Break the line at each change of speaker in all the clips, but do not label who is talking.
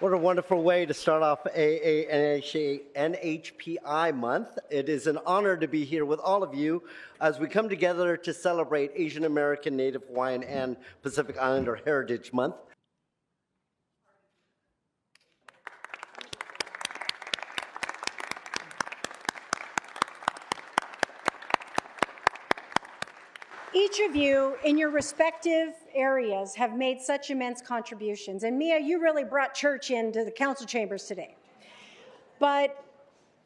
What a wonderful way to start off NHPI month. It is an honor to be here with all of you as we come together to celebrate Asian American, Native Hawaiian, and Pacific Islander Heritage Month.
Each of you in your respective areas have made such immense contributions. And Mia, you really brought church into the council chambers today. But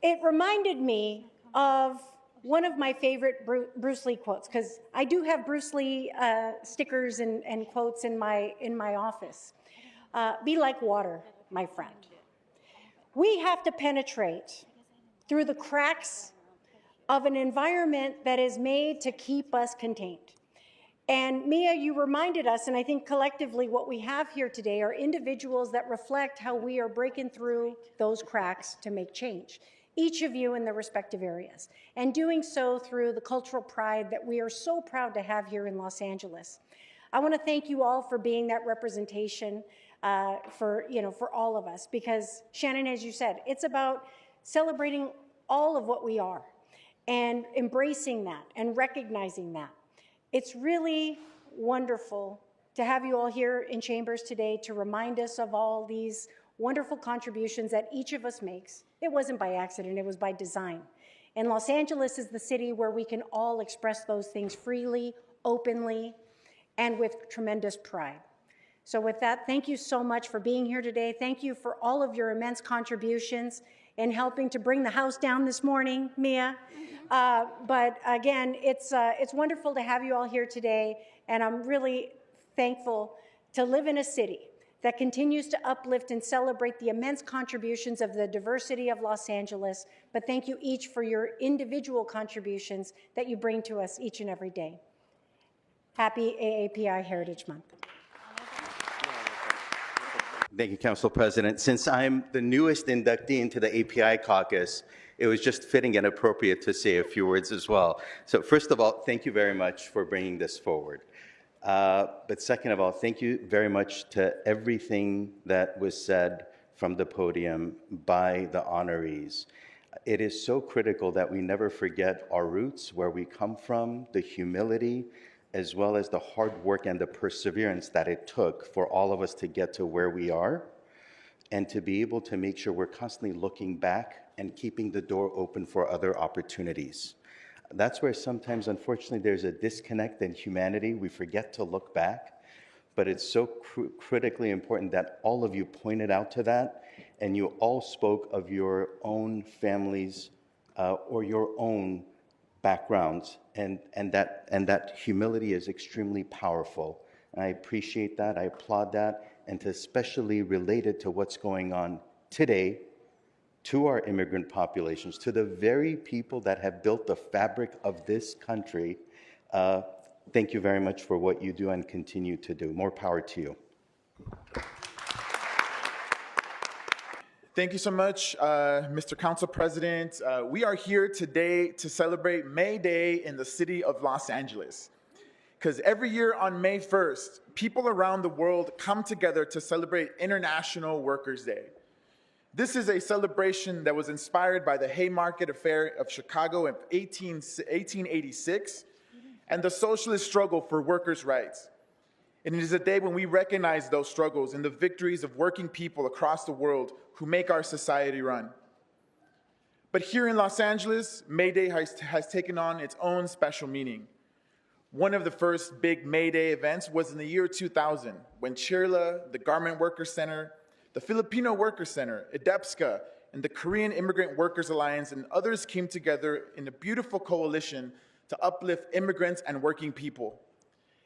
it reminded me of one of my favorite Bruce Lee quotes, because I do have Bruce Lee stickers and quotes in my office. Be like water, my friend. We have to penetrate through the cracks of an environment that is made to keep us contained. And Mia, you reminded us, and I think collectively what we have here today are individuals that reflect how we are breaking through those cracks to make change, each of you in their respective areas, and doing so through the cultural pride that we are so proud to have here in Los Angeles. I want to thank you all for being that representation for all of us, because Shannon, as you said, it's about celebrating all of what we are and embracing that and recognizing that. It's really wonderful to have you all here in chambers today to remind us of all these wonderful contributions that each of us makes. It wasn't by accident, it was by design. And Los Angeles is the city where we can all express those things freely, openly, and with tremendous pride. So with that, thank you so much for being here today. Thank you for all of your immense contributions in helping to bring the house down this morning, Mia. But again, it's wonderful to have you all here today, and I'm really thankful to live in a city that continues to uplift and celebrate the immense contributions of the diversity of Los Angeles. But thank you each for your individual contributions that you bring to us each and every day. Happy AAPI Heritage Month.
Thank you, Council President. Since I'm the newest inductee into the API caucus, it was just fitting and appropriate to say a few words as well. So first of all, thank you very much for bringing this forward. But second of all, thank you very much to everything that was said from the podium by the honorees. It is so critical that we never forget our roots, where we come from, the humility, as well as the hard work and the perseverance that it took for all of us to get to where we are, and to be able to make sure we're constantly looking back and keeping the door open for other opportunities. That's where sometimes, unfortunately, there's a disconnect in humanity. We forget to look back, but it's so critically important that all of you pointed out to that, and you all spoke of your own families or your own backgrounds, and that humility is extremely powerful. And I appreciate that, I applaud that, and to especially relate it to what's going on today, to our immigrant populations, to the very people that have built the fabric of this country. Thank you very much for what you do and continue to do. More power to you.
Thank you so much, Mr. Council President. We are here today to celebrate May Day in the city of Los Angeles. Because every year on May 1st, people around the world come together to celebrate International Workers' Day. This is a celebration that was inspired by the Haymarket Affair of Chicago in 1886 and the socialist struggle for workers' rights. And it is a day when we recognize those struggles and the victories of working people across the world who make our society run. But here in Los Angeles, May Day has taken on its own special meaning. One of the first big May Day events was in the year 2000, when CHIRLA, the Garment Workers Center, the Filipino Workers Center, EDEPSCA, and the Korean Immigrant Workers Alliance and others came together in a beautiful coalition to uplift immigrants and working people.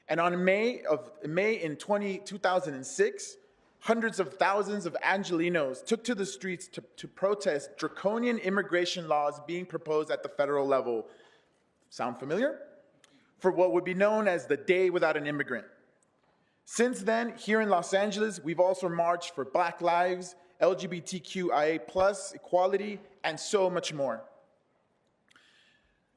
And on May in 2006, hundreds of thousands of Angelenos took to the streets to protest draconian immigration laws being proposed at the federal level. Sound familiar? For what would be known as the Day Without an Immigrant. Since then, here in Los Angeles, we've also marched for Black lives, LGBTQIA+, equality, and so much more.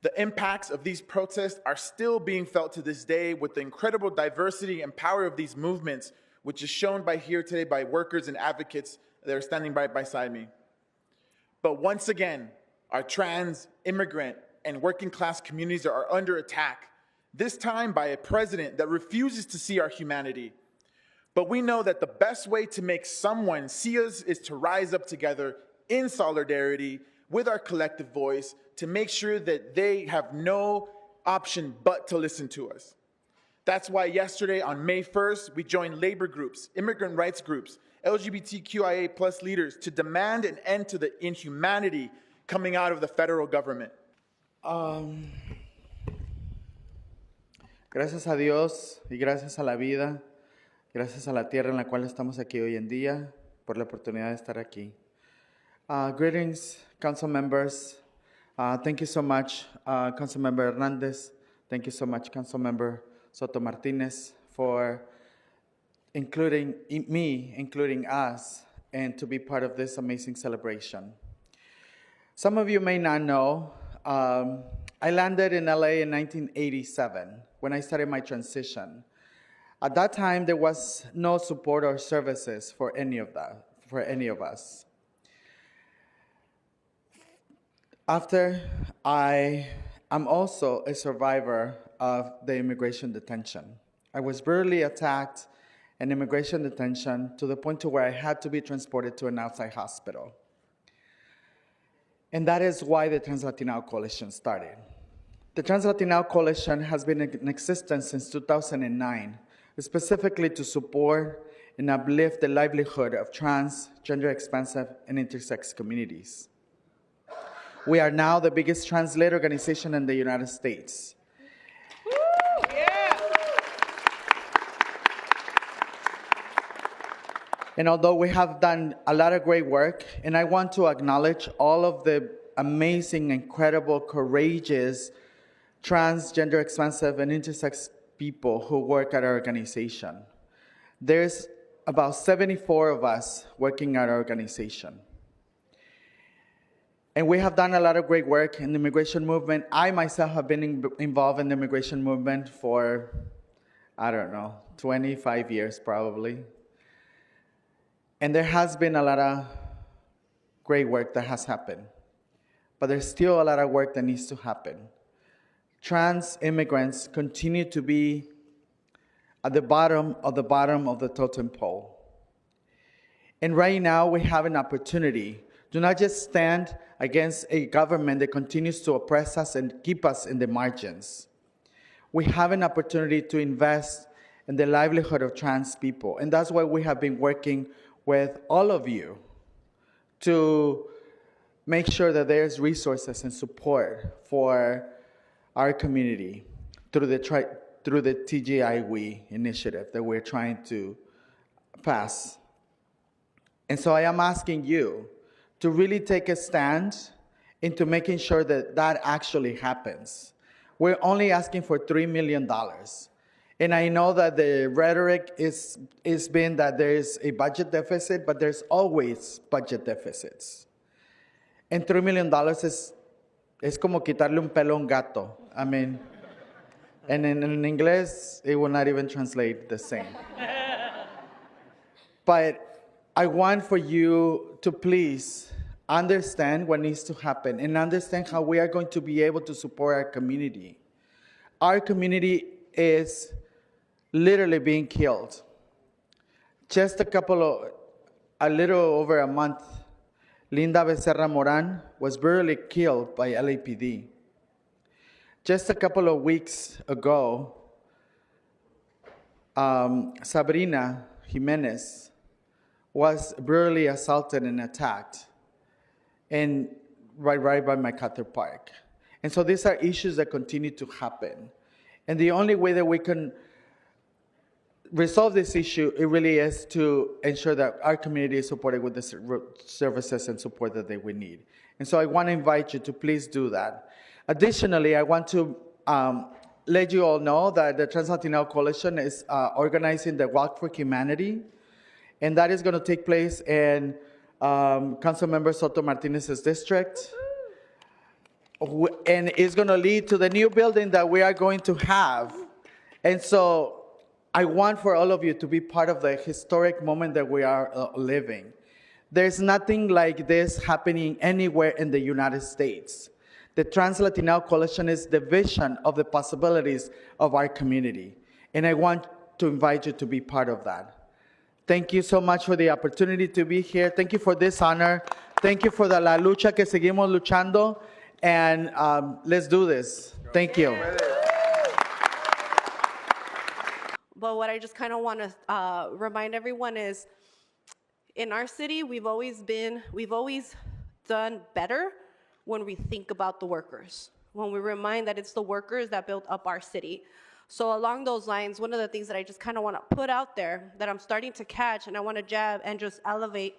The impacts of these protests are still being felt to this day with the incredible diversity and power of these movements, which is shown here today by workers and advocates They're standing right beside me. But once again, our trans, immigrant, and working class communities are under attack, this time by a president that refuses to see our humanity. But we know that the best way to make someone see us is to rise up together in solidarity with our collective voice to make sure that they have no option but to listen to us. That's why yesterday on May 1st, we joined labor groups, immigrant rights groups, LGBTQIA plus leaders to demand an end to the inhumanity coming out of the federal government.
Gracias a Dios y gracias a la vida, gracias a la tierra en la cual estamos aquí hoy en día, por la oportunidad de estar aquí. Greetings, council members. Thank you so much, Council Member Hernandez. Thank you so much, Council Member Soto-Martinez, for including us, and to be part of this amazing celebration. Some of you may not know, I landed in LA in 1987 when I started my transition. At that time, there was no support or services for any of us. After, I am also a survivor of the immigration detention. I was brutally attacked in immigration detention to the point to where I had to be transported to an outside hospital. And that is why the Trans-Latino Coalition started. The Trans-Latino Coalition has been in existence since 2009, specifically to support and uplift the livelihood of trans, gender-expansive, and intersex communities. We are now the biggest trans-led organization in the United States. And although we have done a lot of great work, and I want to acknowledge all of the amazing, incredible, courageous, trans, gender-expansive, and intersex people who work at our organization. There's about 74 of us working at our organization. And we have done a lot of great work in the immigration movement. I myself have been involved in the immigration movement for, 25 years probably. And there has been a lot of great work that has happened. But there's still a lot of work that needs to happen. Trans immigrants continue to be at the bottom of the totem pole. And right now we have an opportunity to not just stand against a government that continues to oppress us and keep us in the margins. We have an opportunity to invest in the livelihood of trans people. And that's why we have been working with all of you to make sure that there's resources and support for our community through the TGIWE initiative that we're trying to pass. And so I am asking you to really take a stand into making sure that that actually happens. We're only asking for $3 million. And I know that the rhetoric is been that there is a budget deficit, but there's always budget deficits. And $3 million es como quitarle un pelo a un gato. I mean, and in English, it will not even translate the same. But I want for you to please understand what needs to happen and understand how we are going to be able to support our community. Our community is literally being killed. Just a little over a month, Linda Becerra Moran was brutally killed by LAPD. Just a couple of weeks ago, Sabrina Jimenez was brutally assaulted and attacked right by MacArthur Park. And so these are issues that continue to happen. And the only way that we can resolve this issue, it really is to ensure that our community is supported with the services and support that they will need. And so I want to invite you to please do that. Additionally, I want to let you all know that the Trans-Latino Coalition is organizing the Walk for Humanity, and that is going to take place in Councilmember Soto-Martinez's district, and it's going to lead to the new building that we are going to have. And so I want for all of you to be part of the historic moment that we are living. There's nothing like this happening anywhere in the United States. The Trans-Latino Coalition is the vision of the possibilities of our community. And I want to invite you to be part of that. Thank you so much for the opportunity to be here. Thank you for this honor. Thank you for the la lucha que seguimos luchando. And let's do this. Thank you.
But what I just kind of want to remind everyone is, in our city, we've always done better when we think about the workers, when we remind that it's the workers that built up our city. So along those lines, one of the things that I just kind of want to put out there that I'm starting to catch, and I want to jab and just elevate,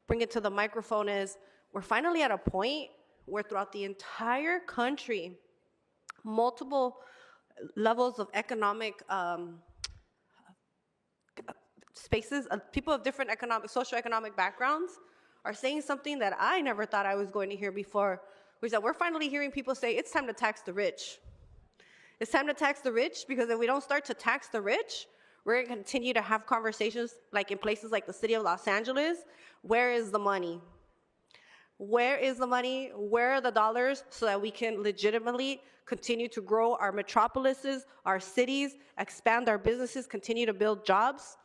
bring it to the microphone, is we're finally at a point where throughout the entire country, multiple levels of economic spaces, people of different socioeconomic backgrounds are saying something that I never thought I was going to hear before, which is that we're finally hearing people say, it's time to tax the rich. It's time to tax the rich, because if we don't start to tax the rich, we're going to continue to have conversations like in places like the city of Los Angeles. Where is the money? Where is the money? Where are the dollars so that we can legitimately continue to grow our metropolises, our cities, expand our businesses, continue to build jobs?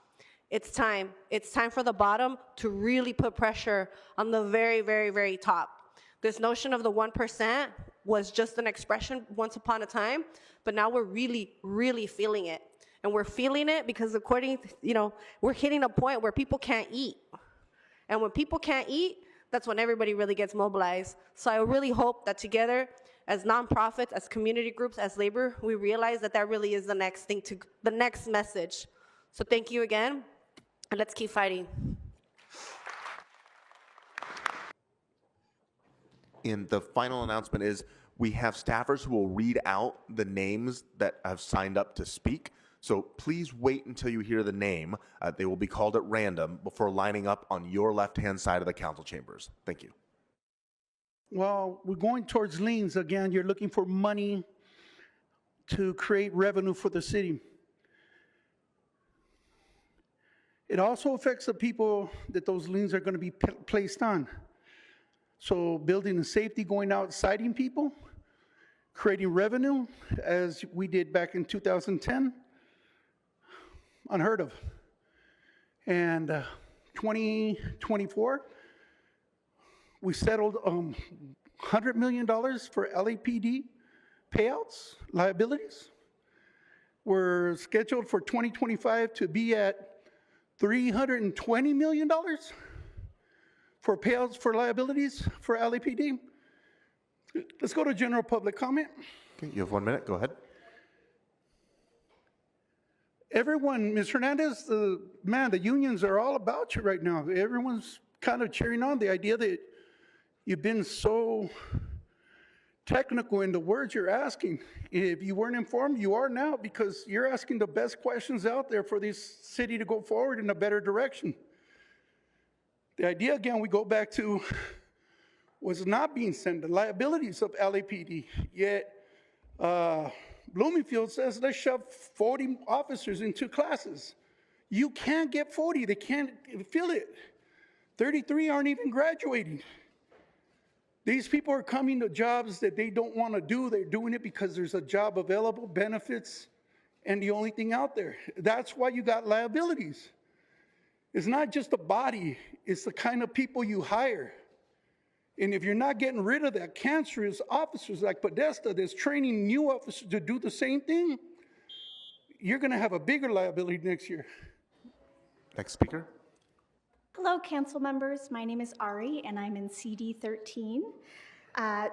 It's time. It's time for the bottom to really put pressure on the very, very, very top. This notion of the 1% was just an expression once upon a time, but now we're really, really feeling it. And we're feeling it because we're hitting a point where people can't eat. And when people can't eat, that's when everybody really gets mobilized. So I really hope that together, as nonprofits, as community groups, as labor, we realize that that really is the next message. So thank you again. And let's keep fighting.
And the final announcement is we have staffers who will read out the names that have signed up to speak. So please wait until you hear the name. They will be called at random before lining up on your left-hand side of the council chambers. Thank you.
Well, we're going towards liens again. You're looking for money to create revenue for the city. It also affects the people that those liens are going to be placed on. So building and safety, going out, citing people, creating revenue, as we did back in 2010, unheard of. And 2024, we settled $100 million for LAPD payouts, liabilities. We're scheduled for 2025 to be at $320 million for payouts for liabilities for LAPD. Let's go to general public comment.
Okay, you have 1 minute. Go ahead.
Everyone, Ms. Hernandez, the unions are all about you right now. Everyone's kind of cheering on the idea that you've been so technical in the words you're asking. If you weren't informed, you are now, because you're asking the best questions out there for this city to go forward in a better direction. The idea, again, we go back to was not being sent, the liabilities of LAPD. Yet Bloomingfield says, let's shove 40 officers into classes. You can't get 40. They can't fill it. 33 aren't even graduating. These people are coming to jobs that they don't want to do. They're doing it because there's a job available, benefits, and the only thing out there. That's why you got liabilities. It's not just the body, it's the kind of people you hire. And if you're not getting rid of that cancerous officers like Podesta that's training new officers to do the same thing, you're going to have a bigger liability next year.
Next speaker.
Hello, council members. My name is Ari, and I'm in CD 13.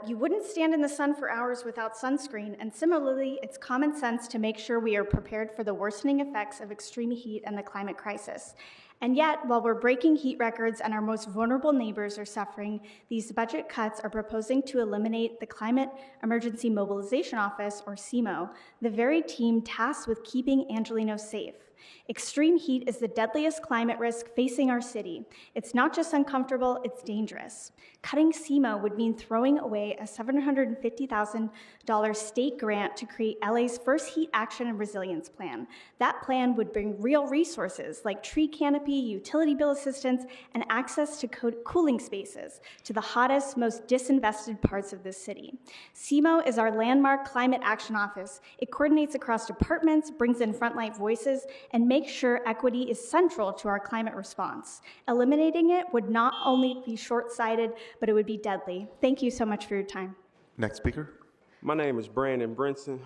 You wouldn't stand in the sun for hours without sunscreen, and similarly, it's common sense to make sure we are prepared for the worsening effects of extreme heat and the climate crisis. And yet, while we're breaking heat records and our most vulnerable neighbors are suffering, these budget cuts are proposing to eliminate the Climate Emergency Mobilization Office, or CEMO, the very team tasked with keeping Angelenos safe. Extreme heat is the deadliest climate risk facing our city. It's not just uncomfortable, it's dangerous. Cutting SEMO would mean throwing away a $750,000 state grant to create LA's first heat action and resilience plan. That plan would bring real resources like tree canopy, utility bill assistance, and access to cooling spaces to the hottest, most disinvested parts of this city. SEMO is our landmark climate action office. It coordinates across departments, brings in frontline voices, and makes sure equity is central to our climate response. Eliminating it would not only be short-sighted, but it would be deadly. Thank you so much for your time.
Next speaker.
My name is Brandon Brinson,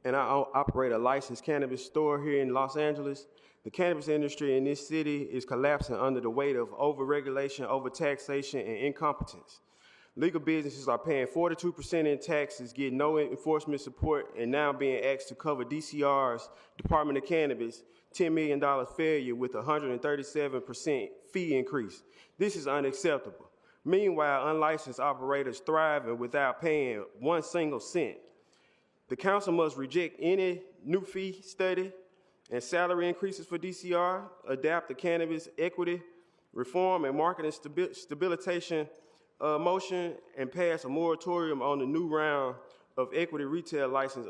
and I operate a licensed cannabis store here in Los Angeles. The cannabis industry in this city is collapsing under the weight of overregulation, overtaxation, and incompetence. Legal businesses are paying 42% in taxes, getting no enforcement support, and now being asked to cover DCR's Department of Cannabis $10 million failure with a 137% fee increase. This is unacceptable. Meanwhile, unlicensed operators thriving without paying one single cent. The council must reject any new fee study and salary increases for DCR, adapt the cannabis equity, reform and marketing stabilization motion, and pass a moratorium on the new round of equity retail license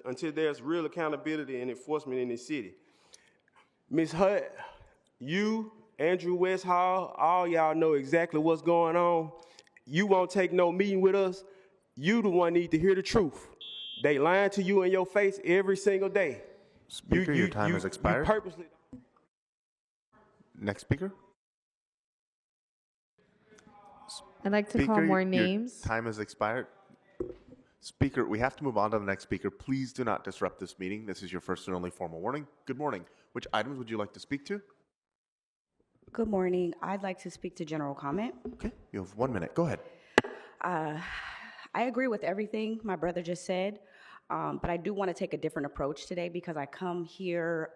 until there's real accountability and enforcement in the city. Ms. Hutt, you, Andrew Westhall, all y'all know exactly what's going on. You won't take no meeting with us. You the one need to hear the truth. They lying to you in your face every single day.
Speaker, your time has expired.
You purposely.
Next speaker.
I'd like to call more names.
Your time has expired. Speaker, we have to move on to the next speaker. Please do not disrupt this meeting. This is your first and only formal warning. Good morning. Which items would you like to speak to?
Good morning. I'd like to speak to general comment.
Okay, you have 1 minute. Go ahead.
I agree with everything my brother just said, but I do want to take a different approach today because I come here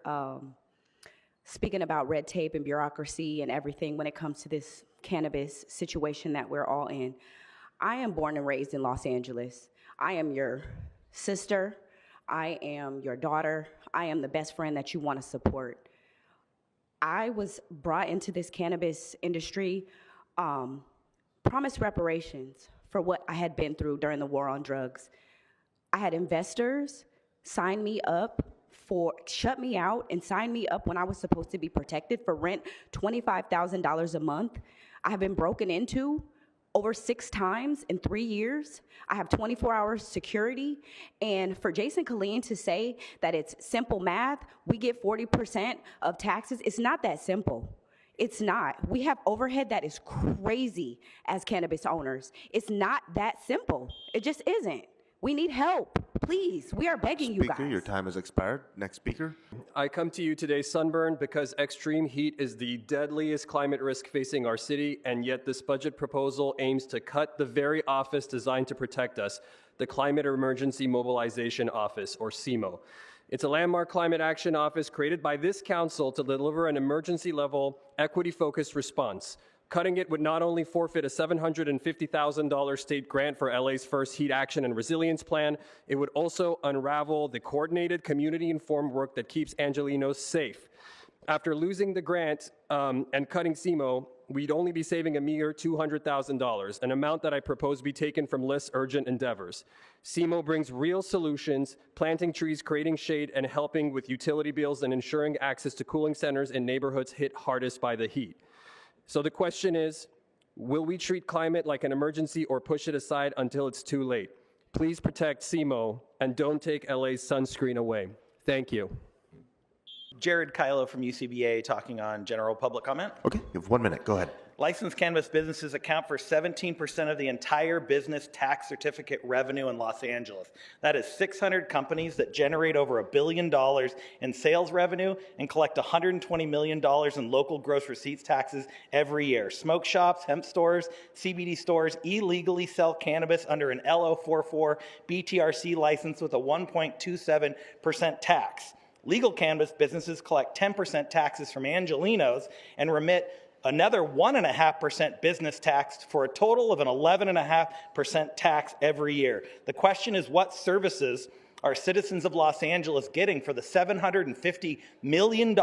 speaking about red tape and bureaucracy and everything when it comes to this cannabis situation that we're all in. I am born and raised in Los Angeles. I am your sister. I am your daughter. I am the best friend that you want to support. I was brought into this cannabis industry, promised reparations for what I had been through during the war on drugs. I had investors sign me up shut me out and sign me up when I was supposed to be protected for rent, $25,000 a month. I have been broken into over 6 times in 3 years. I have 24-hour security. And for Jason Killeen to say that it's simple math, we get 40% of taxes, it's not that simple. It's not. We have overhead that is crazy as cannabis owners. It's not that simple. It just isn't. We need help. Please, we are begging you guys.
Speaker, your time has expired. Next speaker.
I come to you today sunburned because extreme heat is the deadliest climate risk facing our city, and yet this budget proposal aims to cut the very office designed to protect us, the Climate Emergency Mobilization Office, or CEMO. It's a landmark climate action office created by this council to deliver an emergency-level, equity-focused response. Cutting it would not only forfeit a $750,000 state grant for LA's first heat action and resilience plan, it would also unravel the coordinated, community-informed work that keeps Angelenos safe. After losing the grant and cutting CEMO, we'd only be saving a mere $200,000, an amount that I propose be taken from less urgent endeavors. CEMO brings real solutions, planting trees, creating shade, and helping with utility bills and ensuring access to cooling centers in neighborhoods hit hardest by the heat. So the question is, will we treat climate like an emergency or push it aside until it's too late? Please protect CEMO and don't take LA's sunscreen away. Thank you.
Jared Kylo from UCBA talking on general public comment.
Okay, you have 1 minute. Go ahead.
Licensed cannabis businesses account for 17% of the entire business tax certificate revenue in Los Angeles. That is 600 companies that generate over $1 billion in sales revenue and collect $120 million in local gross receipts taxes every year. Smoke shops, hemp stores, CBD stores illegally sell cannabis under an LO44 BTRC license with a 1.27% tax. Legal cannabis businesses collect 10% taxes from Angelenos and remit another 1.5% business tax for a total of an 11.5% tax every year. The question is, what services are citizens of Los Angeles getting for the $750 million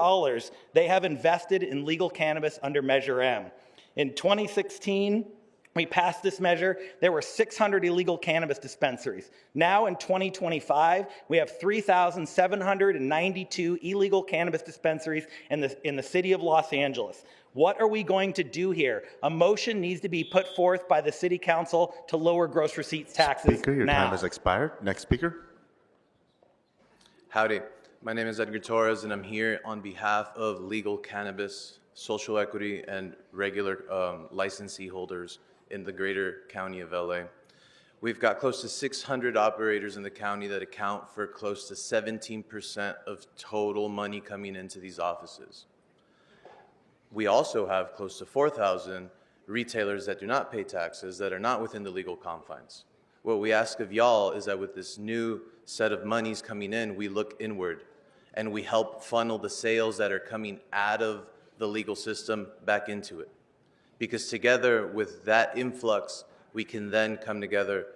they have invested in legal cannabis under Measure M? In 2016, we passed this measure. There were 600 illegal cannabis dispensaries. Now in 2025, we have 3,792 illegal cannabis dispensaries in the city of Los Angeles. What are we going to do here? A motion needs to be put forth by the city council to lower gross receipts taxes
Speaker, your
now.
time has expired. Next speaker.
Howdy, my name is Edgar Torres, and I'm here on behalf of legal cannabis, social equity, and regular licensee holders in the greater county of LA. We've got close to 600 operators in the county that account for close to 17% of total money coming into these offices. We also have close to 4,000 retailers that do not pay taxes, that are not within the legal confines. What we ask of y'all is that with this new set of monies coming in, we look inward and we help funnel the sales that are coming out of the legal system back into it. Because together with that influx, we can then come together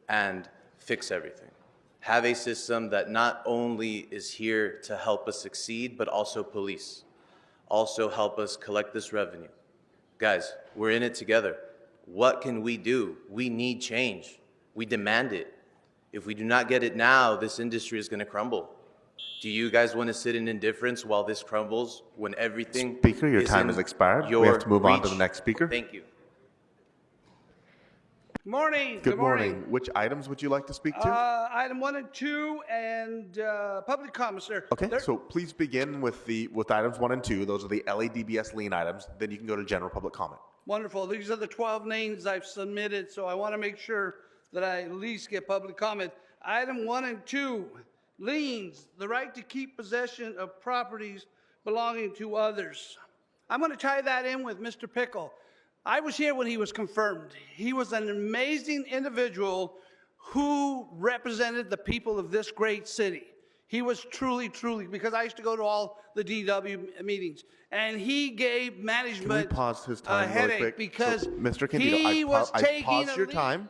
and fix everything. Have a system that not only is here to help us succeed, but also police. Also help us collect this revenue. Guys, we're in it together. What can we do? We need change. We demand it. If we do not get it now, this industry is going to crumble. Do you guys want to sit in indifference while this crumbles when everything
Speaker, your time has expired. We have to move on to the next speaker.
Thank you.
Morning.
Good morning. Which items would you like to speak to?
Item 1 and 2 and public comments, sir.
Okay, so please begin with items 1 and 2. Those are the LADBS lien items. Then you can go to general public comment.
Wonderful. These are the 12 names I've submitted, so I want to make sure that I at least get public comment. Item 1 and 2, liens, the right to keep possession of properties belonging to others. I'm going to tie that in with Mr. Pickle. I was here when he was confirmed. He was an amazing individual who represented the people of this great city. He was truly, because I used to go to all the DW meetings, and he gave management
Can we pause his time
a headache
really quick?
because
So, Mr. Candido, I've paused your time.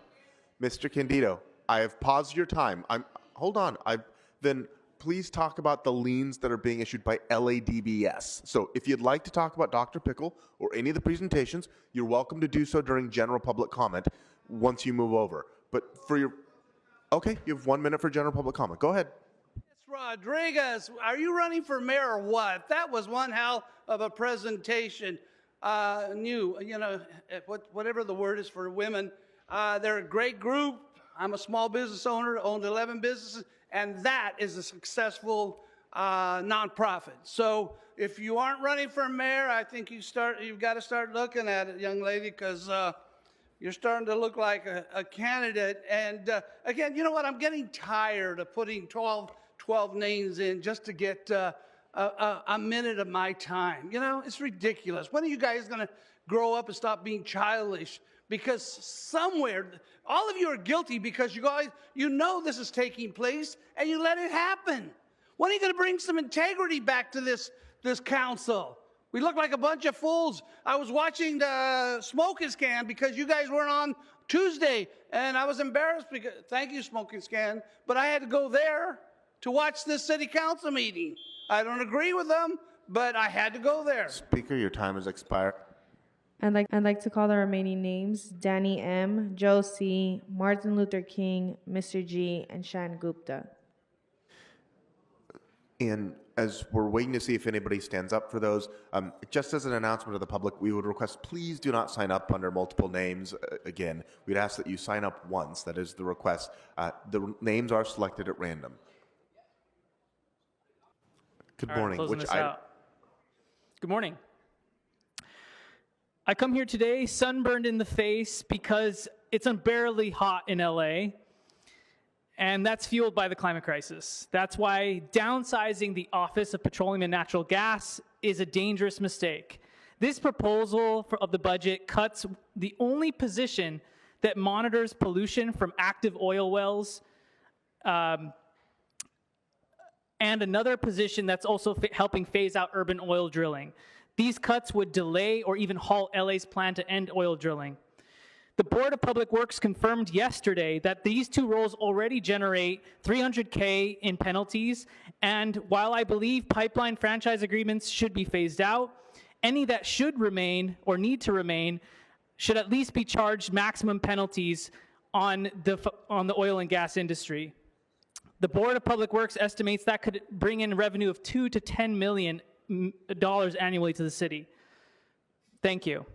Mr. Candido, I have paused your time. Hold on. Then please talk about the liens that are being issued by LADBS. So if you'd like to talk about Dr. Pickle or any of the presentations, you're welcome to do so during general public comment once you move over. But okay, you have 1 minute for general public comment. Go ahead.
Rodriguez, are you running for mayor or what? That was one hell of a presentation. Whatever the word is for women. They're a great group. I'm a small business owner, owned 11 businesses, and that is a successful nonprofit. So if you aren't running for mayor, I think you've got to start looking at it, young lady, because you're starting to look like a candidate. And again, you know what? I'm getting tired of putting 12 names in just to get a minute of my time. You know, it's ridiculous. When are you guys going to grow up and stop being childish? Because somewhere, all of you are guilty because you know this is taking place and you let it happen. When are you going to bring some integrity back to this council? We look like a bunch of fools. I was watching the Smoking Scan because you guys weren't on Tuesday, and I was embarrassed because, thank you, Smoking Scan, but I had to go there to watch this city council meeting. I don't agree with them, but I had to go there.
Speaker, your time has expired.
I'd like to call the remaining names: Danny M., Joe C., Martin Luther King, Mr. G., and Shan Gupta.
And as we're waiting to see if anybody stands up for those, just as an announcement to the public, we would request please do not sign up under multiple names. Again, we'd ask that you sign up once. That is the request. The names are selected at random. Good morning.
Good morning. I come here today sunburned in the face because it's unbearably hot in LA, and that's fueled by the climate crisis. That's why downsizing the Office of Petroleum and Natural Gas is a dangerous mistake. This proposal of the budget cuts the only position that monitors pollution from active oil wells, and another position that's also helping phase out urban oil drilling. These cuts would delay or even halt LA's plan to end oil drilling. The Board of Public Works confirmed yesterday that these two roles already generate $300K in penalties, and while I believe pipeline franchise agreements should be phased out, any that should remain or need to remain should at least be charged maximum penalties on the oil and gas industry. The Board of Public Works estimates that could bring in revenue of $2 to $10 million annually to the city. Thank you.